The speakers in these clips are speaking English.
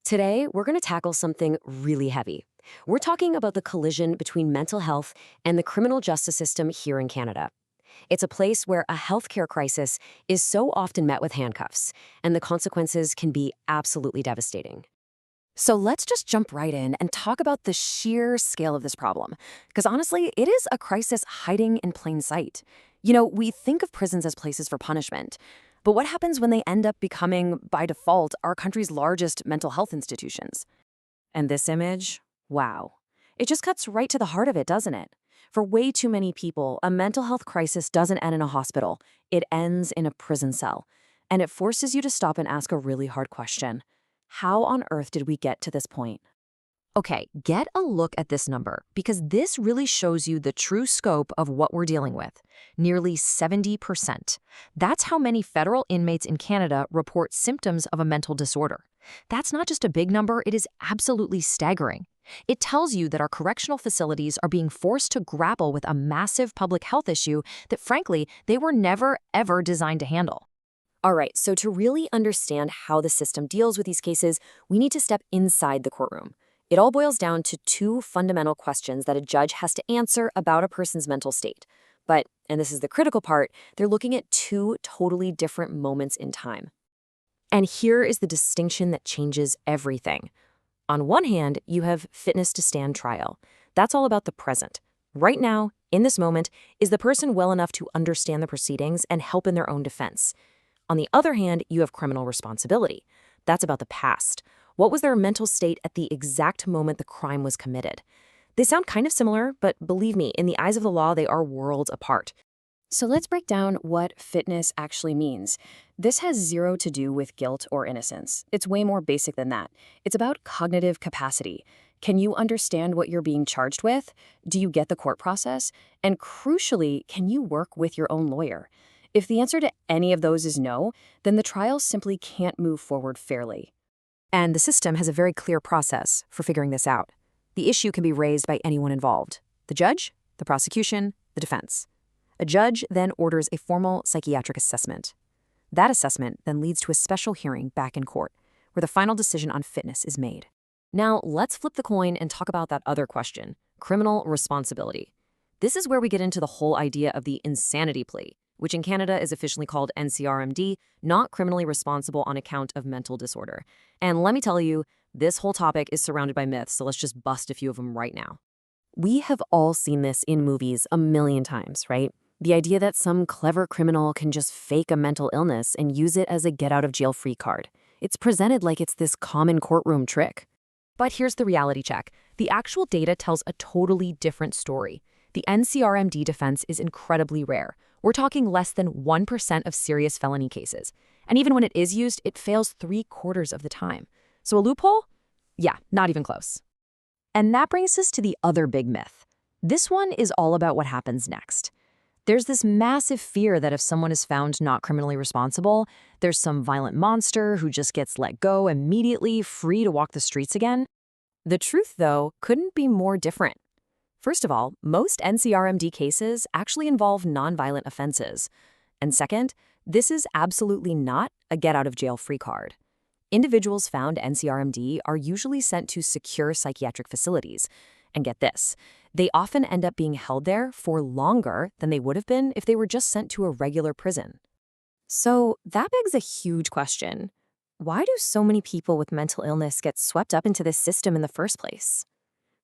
Today, we're going to tackle something really heavy. We're talking about the collision between mental health and the criminal justice system here in Canada. It's a place where a healthcare crisis is so often met with handcuffs, and the consequences can be absolutely devastating. So let's just jump right in and talk about the sheer scale of this problem. Because honestly, it is a crisis hiding in plain sight. We think of prisons as places for punishment. But what happens when they end up becoming, by default, our country's largest mental health institutions? And this image? Wow. It just cuts right to the heart of it, doesn't it? For way too many people, a mental health crisis doesn't end in a hospital. It ends in a prison cell. And it forces you to stop and ask a really hard question. How on earth did we get to this point? Okay, get a look at this number, because this really shows you the true scope of what we're dealing with. Nearly 70%. That's how many federal inmates in Canada report symptoms of a mental disorder. That's not just a big number, it is absolutely staggering. It tells you that our correctional facilities are being forced to grapple with a massive public health issue that, frankly, they were never, ever designed to handle. All right, so to really understand how the system deals with these cases, we need to step inside the courtroom. It all boils down to two fundamental questions that a judge has to answer about a person's mental state. But, and this is the critical part, they're looking at two totally different moments in time. And here is the distinction that changes everything. On one hand, you have fitness to stand trial. That's all about the present. Right now, in this moment, is the person well enough to understand the proceedings and help in their own defense? On the other hand, you have criminal responsibility. That's about the past. What was their mental state at the exact moment the crime was committed? They sound kind of similar, but believe me, in the eyes of the law, they are worlds apart. So let's break down what fitness actually means. This has zero to do with guilt or innocence. It's way more basic than that. It's about cognitive capacity. Can you understand what you're being charged with? Do you get the court process? And crucially, can you work with your own lawyer? If the answer to any of those is no, then the trial simply can't move forward fairly. And the system has a very clear process for figuring this out. The issue can be raised by anyone involved: the judge, the prosecution, the defense. A judge then orders a formal psychiatric assessment. That assessment then leads to a special hearing back in court, where the final decision on fitness is made. Now, let's flip the coin and talk about that other question: criminal responsibility. This is where we get into the whole idea of the insanity plea, which in Canada is officially called NCRMD, not criminally responsible on account of mental disorder. And let me tell you, this whole topic is surrounded by myths, so let's just bust a few of them right now. We have all seen this in movies a million times, right? The idea that some clever criminal can just fake a mental illness and use it as a get-out-of-jail-free card. It's presented like it's this common courtroom trick. But here's the reality check. The actual data tells a totally different story. The NCRMD defense is incredibly rare. We're talking less than 1% of serious felony cases. And even when it is used, it fails 3/4 of the time. So a loophole? Yeah, not even close. And that brings us to the other big myth. This one is all about what happens next. There's this massive fear that if someone is found not criminally responsible, there's some violent monster who just gets let go immediately, free to walk the streets again. The truth, though, couldn't be more different. First of all, most NCRMD cases actually involve nonviolent offenses. And second, this is absolutely not a get-out-of-jail-free card. Individuals found NCRMD are usually sent to secure psychiatric facilities. And get this, they often end up being held there for longer than they would have been if they were just sent to a regular prison. So that begs a huge question. Why do so many people with mental illness get swept up into this system in the first place?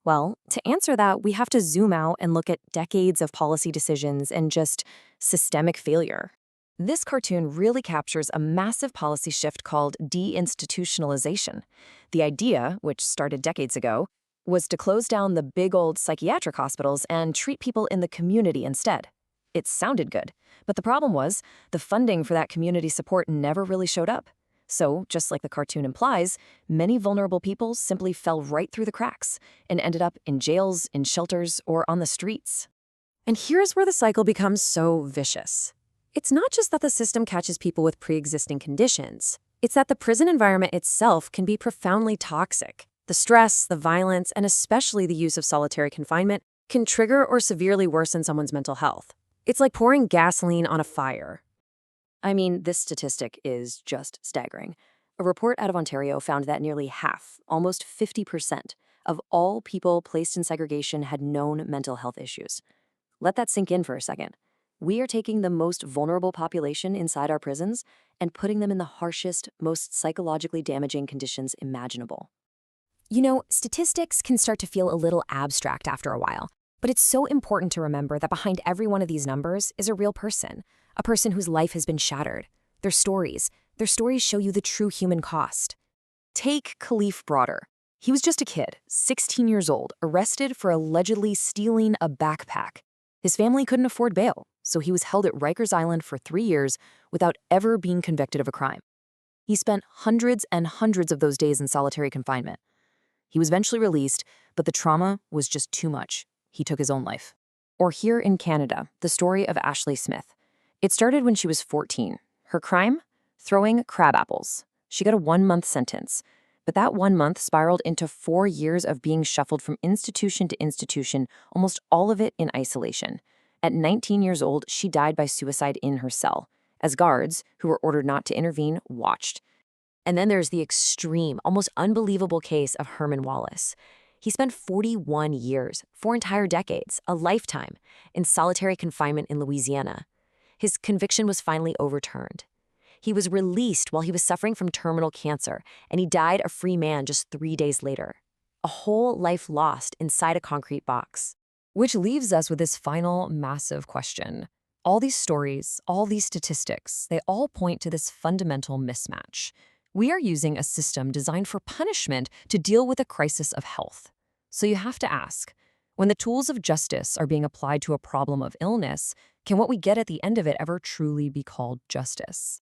Well, to answer that, we have to zoom out and look at decades of policy decisions and just systemic failure. This cartoon really captures a massive policy shift called deinstitutionalization. The idea, which started decades ago, was to close down the big old psychiatric hospitals and treat people in the community instead. It sounded good, but the problem was the funding for that community support never really showed up. So, just like the cartoon implies, many vulnerable people simply fell right through the cracks and ended up in jails, in shelters, or on the streets. And here's where the cycle becomes so vicious. It's not just that the system catches people with pre-existing conditions. It's that the prison environment itself can be profoundly toxic. The stress, the violence, and especially the use of solitary confinement can trigger or severely worsen someone's mental health. It's like pouring gasoline on a fire. I mean, this statistic is just staggering. A report out of Ontario found that nearly half, almost 50%, of all people placed in segregation had known mental health issues. Let that sink in for a second. We are taking the most vulnerable population inside our prisons and putting them in the harshest, most psychologically damaging conditions imaginable. You know, statistics can start to feel a little abstract after a while, but it's so important to remember that behind every one of these numbers is a real person, a person whose life has been shattered. Their stories show you the true human cost. Take Khalif Broader. He was just a kid, 16 years old, arrested for allegedly stealing a backpack. His family couldn't afford bail, so he was held at Rikers Island for 3 years without ever being convicted of a crime. He spent hundreds and hundreds of those days in solitary confinement. He was eventually released, but the trauma was just too much. He took his own life. Or here in Canada, the story of Ashley Smith. It started when she was 14. Her crime? Throwing crab apples. She got a 1-month sentence. But that 1 month spiraled into 4 years of being shuffled from institution to institution, almost all of it in isolation. At 19 years old, she died by suicide in her cell, as guards, who were ordered not to intervene, watched. And then there's the extreme, almost unbelievable case of Herman Wallace. He spent 41 years, 4 entire decades, a lifetime, in solitary confinement in Louisiana. His conviction was finally overturned. He was released while he was suffering from terminal cancer, and he died a free man just 3 days later. A whole life lost inside a concrete box. Which leaves us with this final massive question. All these stories, all these statistics, they all point to this fundamental mismatch. We are using a system designed for punishment to deal with a crisis of health. So you have to ask, when the tools of justice are being applied to a problem of illness, can what we get at the end of it ever truly be called justice?